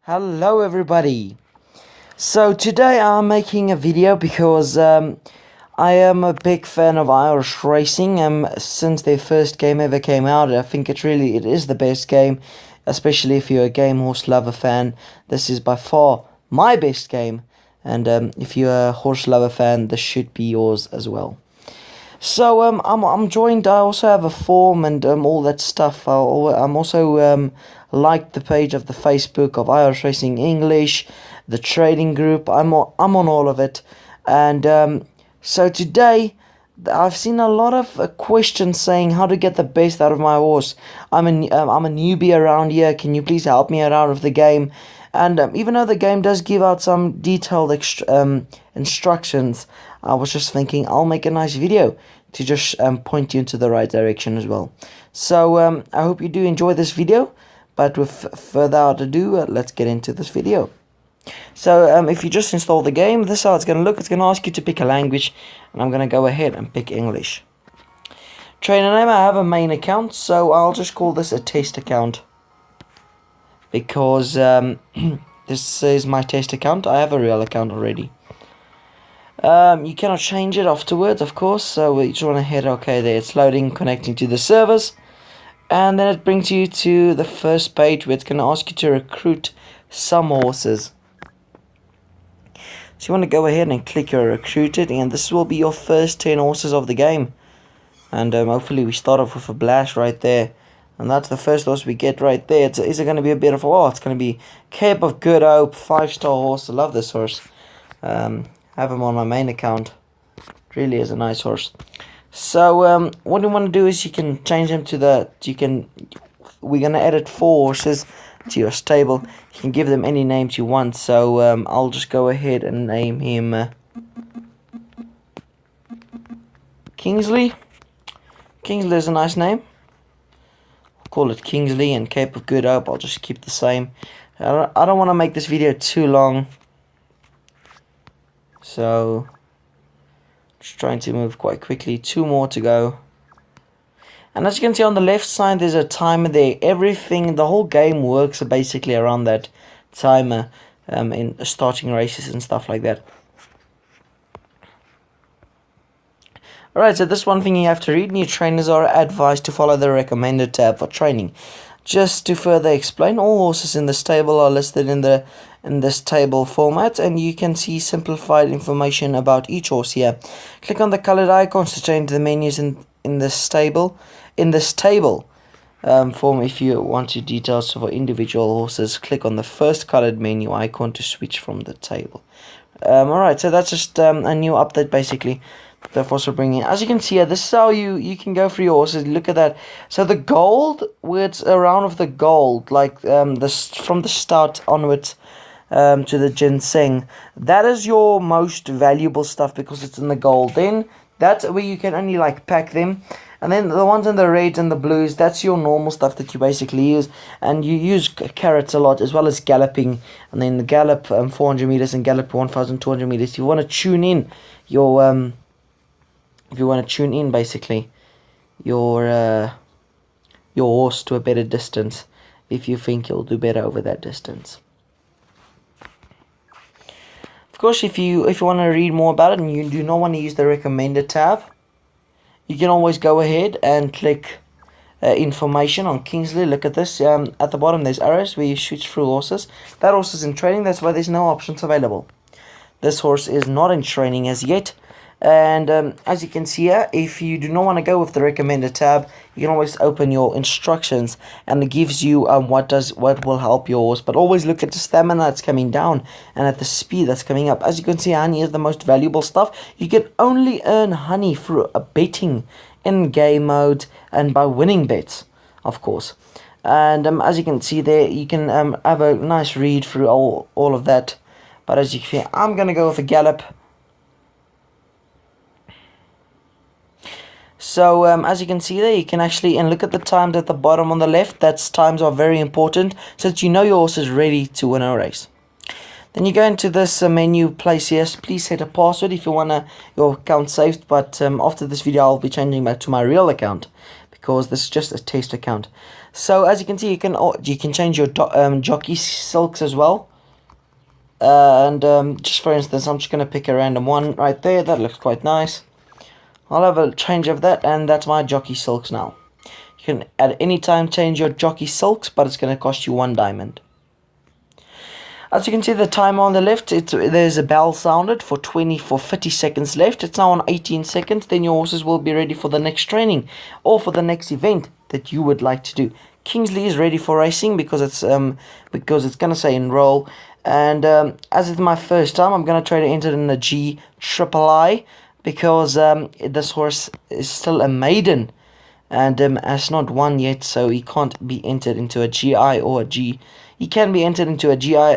Hello everybody. So today I'm making a video because I am a big fan of iHorse racing. Since their first game ever came out, I think it is the best game, especially if you're a game horse lover fan. This is by far my best game, and if you're a horse lover fan, this should be yours as well. So I'm joined. I also have a form and all that stuff. I'm also like the page of the Facebook of iHorse Racing English, the trading group. I'm on all of it, and so today I've seen a lot of questions saying how to get the best out of my horse. I'm a newbie around here. Can you please help me out with the game? And even though the game does give out some detailed instructions, I was just thinking I'll make a nice video to just point you into the right direction as well. So I hope you do enjoy this video. But with further ado, let's get into this video. So if you just install the game, this is how it's going to look. It's going to ask you to pick a language, and I'm going to go ahead and pick English. Trainer name, I have a main account, so I'll just call this a test account, because this is my test account. I have a real account already. You cannot change it afterwards, of course, so you just want to hit OK there. It's loading, connecting to the servers, and then it brings you to the first page where it's going to ask you to recruit some horses. So you want to go ahead and click your recruited, and this will be your first 10 horses of the game. And hopefully we start off with a blast right there. And that's the first horse we get right there. Is it going to be a beautiful? Oh, it's going to be Cape of Good Hope, 5-star horse. I love this horse. Have him on my main account. Really is a nice horse. So what you want to do is you can change him to we're going to edit 4 horses to your stable. You can give them any names you want. So I'll just go ahead and name him Kingsley. Kingsley is a nice name. I'll call it Kingsley, and Cape of Good Hope I'll just keep the same. I don't want to make this video too long, so just trying to move quite quickly. 2 more to go. And as you can see on the left side, there's a timer there. The whole game works basically around that timer, in starting races and stuff like that. Alright, so this one thing you have to read. New trainers are advised to follow the recommended tab for training. Just to further explain, all horses in the stable are listed in this table format, and you can see simplified information about each horse here. Click on the colored icons to change the menus in this table form. If you want to details for individual horses, click on the first colored menu icon to switch from the table. Alright, so that's just a new update basically. They've also bringing, as you can see here, this is how you can go for your horses. Look at that. So the gold, where it's around with the gold, like this from the start onwards to the ginseng, that is your most valuable stuff because it's in the gold. Then that's where you can only like pack them. And then the ones in the reds and the blues, that's your normal stuff that you basically use. And you use carrots a lot, as well as galloping. And then the gallop 400 meters and gallop 1,200 meters. You want to tune in your basically your horse to a better distance, if you think you'll do better over that distance. Of course, if you want to read more about it and you do not want to use the recommended tab, you can always go ahead and click information on Kingsley. Look at this. At the bottom there's arrows where you shoot through horses. That horse is in training, that's why there's no options available. This horse is not in training as yet. And as you can see here, if you do not want to go with the recommended tab, you can always open your instructions, and it gives you what will help your horse. But always look at the stamina that's coming down and at the speed that's coming up. As you can see, honey is the most valuable stuff. You can only earn honey through a betting in game mode and by winning bets, of course. And as you can see there, you can have a nice read through all of that. But as you can see, I'm gonna go with a gallop. So as you can see there, you can actually, and look at the times at the bottom on the left. That's times are very important, so that you know your horse is ready to win a race. Then you go into this menu place here. Please set a password if you want your account saved. But after this video, I'll be changing back to my real account because this is just a test account. So as you can see, you can change your jockey silks as well. Just for instance, I'm just going to pick a random one right there. That looks quite nice. I'll have a change of that, and that's my jockey silks now. You can at any time change your jockey silks, but it's going to cost you 1 diamond. As you can see, the timer on the left, there's a bell sounded for 50 seconds left. It's now on 18 seconds. Then your horses will be ready for the next training or for the next event that you would like to do. Kingsley is ready for racing because it's going to say enroll. And as it's my first time, I'm going to try to enter in the G.III because this horse is still a maiden and has not won yet, so he can't be entered into a GI or a G. He can be entered into a GI,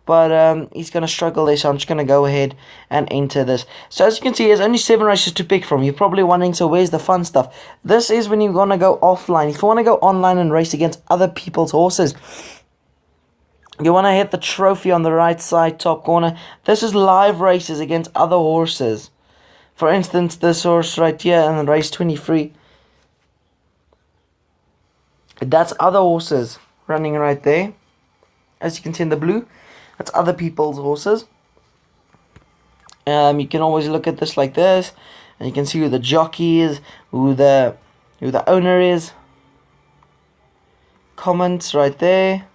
but he's going to struggle there, so I'm just going to go ahead and enter this. So as you can see, there's only 7 races to pick from. You're probably wondering, so where's the fun stuff? This is when you're going to go offline. If you want to go online and race against other people's horses, you want to hit the trophy on the right side top corner. This is live races against other horses. For instance, this horse right here in race 23. That's other horses running right there. As you can see in the blue, that's other people's horses. You can always look at this like this, and you can see who the jockey is, who the owner is. Comments right there.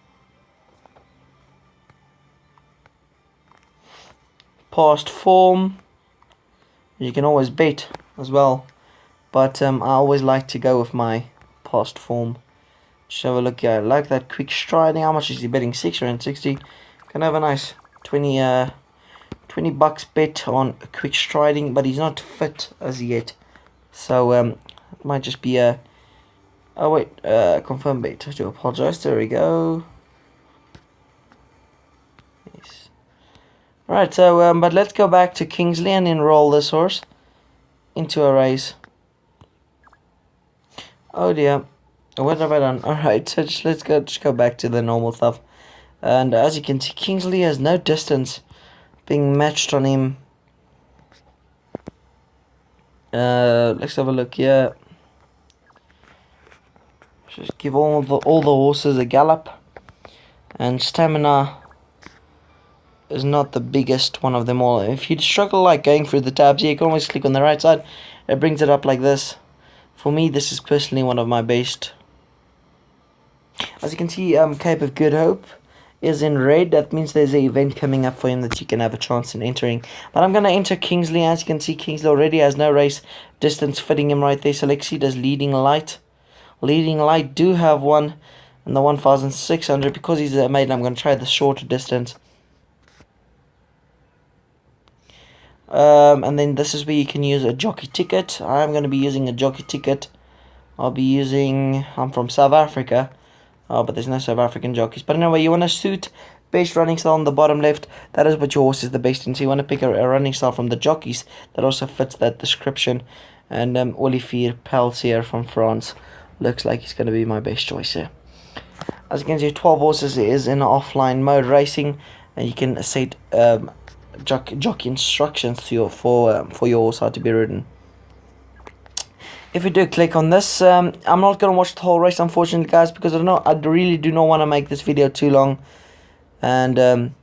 Past form. You can always bet as well, but I always like to go with my past form. Just have a look here. I like that quick striding. How much is he betting? 660. Can have a nice 20 bucks bet on quick striding, but he's not fit as yet, so it might just be a confirm bet. I do apologize. There we go. Yes. Right, so but let's go back to Kingsley and enroll this horse into a race. Oh dear. What have I done? Alright, so let's go back to the normal stuff. And as you can see, Kingsley has no distance being matched on him. Let's have a look here. Just give all the horses a gallop. And stamina is not the biggest one of them all. If you struggle like going through the tabs here, you can always click on the right side. It brings it up like this. For me, this is personally one of my best. As you can see, Cape of Good Hope is in red. That means there's an event coming up for him that you can have a chance in entering. But I'm going to enter Kingsley. As you can see, Kingsley already has no race distance fitting him right there. So let's see, does Leading Light. Leading Light do have one in the 1,600. Because he's a maiden, I'm going to try the shorter distance. And then this is where you can use a jockey ticket. I'm going to be using a jockey ticket. I'm from South Africa. Oh, but there's no South African jockeys. But anyway, you want to suit best running style on the bottom left. That is what your horse is the best in. So you want to pick a running style from the jockeys that also fits that description. And Olivier Peltier from France looks like he's going to be my best choice here. As you can see, 12 horses is in offline mode racing, and you can set jockey instructions to for your horse how to be ridden. If you do click on this, I'm not going to watch the whole race, unfortunately, guys, because I really do not want to make this video too long. And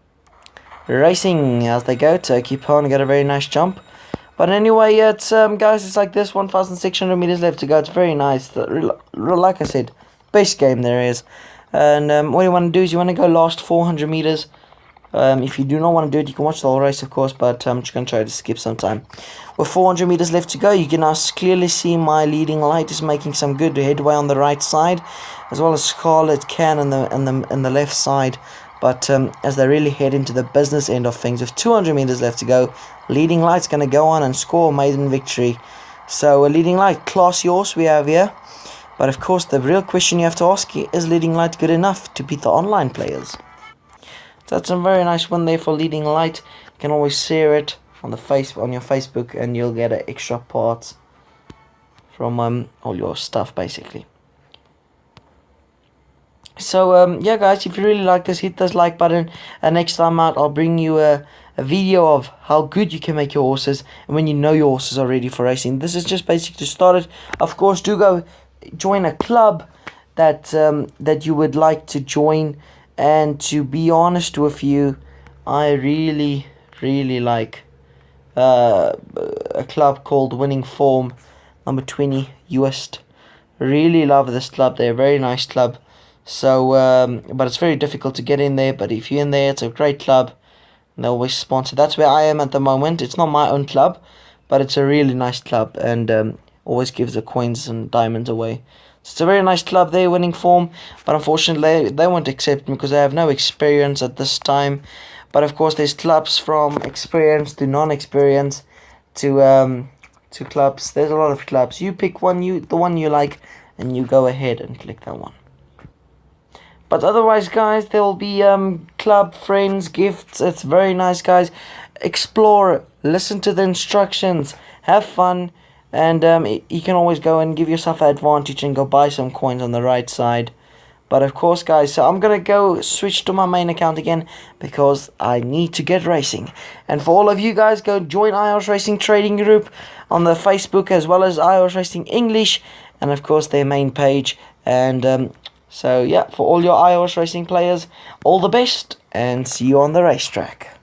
racing as they go. Turkey Pond got a very nice jump. But anyway, it's guys, it's like this, 1,600 meters left to go. It's very nice. Like I said, best game there is. And what you want to do is you want to go last 400 meters. If you do not want to do it, you can watch the whole race, of course, but I'm just going to try to skip some time. With 400 meters left to go, you can now clearly see my Leading Light is making some good headway on the right side, as well as Scarlet Can in the left side. But as they really head into the business end of things, with 200 meters left to go, Leading Light's going to go on and score a maiden victory. So, Leading Light, classy horse we have here. But of course, the real question you have to ask is Leading Light good enough to beat the online players? So that's a very nice one there for Leading Light. You can always share it on your Facebook, and you'll get extra parts from all your stuff basically. So yeah, guys, if you really like this, hit this like button, and next time out I'll bring you a a video of how good you can make your horses and when you know your horses are ready for racing. This is just basically to start it. Of course, do go join a club that that you would like to join. And to be honest with you, I really like a club called Winning Form, number 20 West. Really love this club. They're a very nice club. So, but it's very difficult to get in there. But if you're in there, it's a great club. And they always sponsor. That's where I am at the moment. It's not my own club, but it's a really nice club, and always gives the coins and diamonds away. So it's a very nice club there, Winning Form. But unfortunately, they won't accept me because I have no experience at this time. But of course, there's clubs from experience to non-experience to clubs. There's a lot of clubs. You pick one, the one you like, and you go ahead and click that one. But otherwise, guys, there will be club friends, gifts. It's very nice, guys. Explore, listen to the instructions, have fun, and you can always go and give yourself an advantage and go buy some coins on the right side. But of course, guys, so I'm gonna go switch to my main account again because I need to get racing. And for all of you guys, go join iHorse Racing Trading Group on the Facebook, as well as iHorse Racing English, and of course their main page. And so yeah, for all your iHorse Racing players, all the best, and see you on the racetrack.